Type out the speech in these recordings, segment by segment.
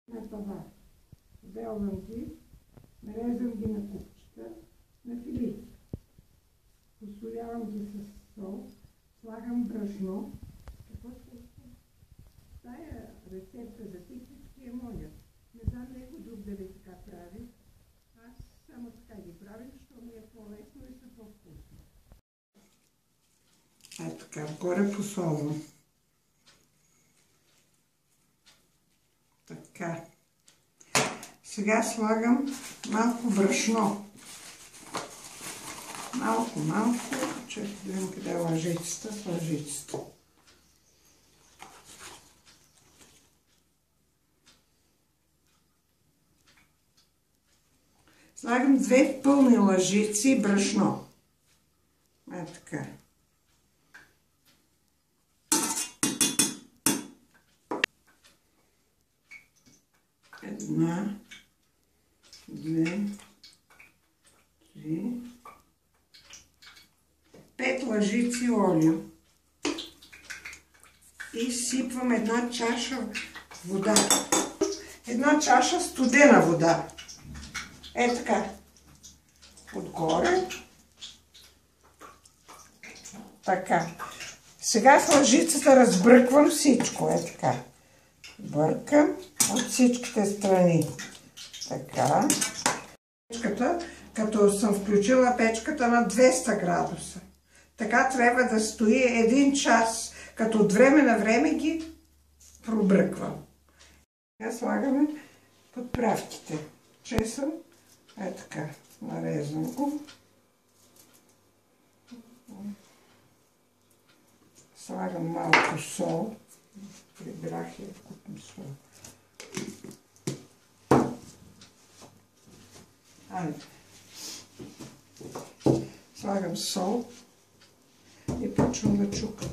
на това. Белвам ги, нареждам ги на купчета, на филийки. Посолявам ги с сол, слагам брашно. Какво се иска? Тая рецепта за тиквички е моя. Не знам него друг дали така прави. Аз само така ги правя, защото ми е по-лесно и са по-вкусни. Ето така, вгоре посолвам. Така. Сега слагам малко брашно. Малко. Чакай да видим къде е лъжицата. С лъжицата. Слагам 2 пълни лъжици брашно. Ето така. Една, 2, 3, 5 лъжици олио. И сипвам 1 чаша вода. 1 чаша студена вода. Е така. Отгоре. Така. Сега в лъжицата разбърквам всичко. Е така. Бъркам от всичките страни. Така. Печката, като съм включила печката на 200 градуса. Така трябва да стои 1 час, като от време на време ги пробръквам. Сега слагаме подправките. Чесън, е така, нарезам го. Слагам малко сол. Прибрах и купим сол. Слагам сол и почвам да чукам.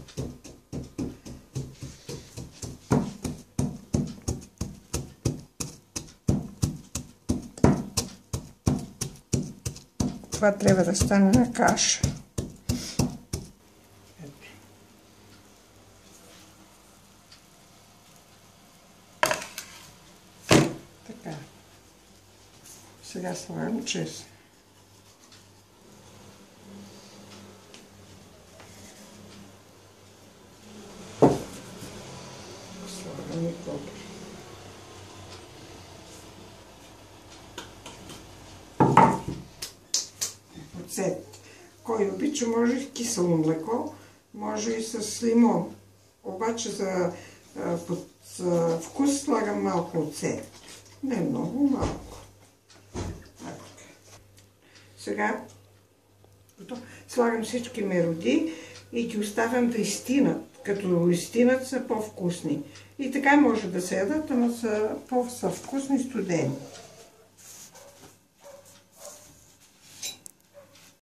Това трябва да стане на каша. Така. Сега слагам чесън. Слагам и копър. Оцет. Кой обича, може и кисело млеко, може и с лимон. Обаче за вкус слагам малко оцет. Не много, малко. Сега слагам всички мероди и ги оставям да изстинат. Като изстинат са по-вкусни. И така може да се ядат, ама са по-вкусни студени.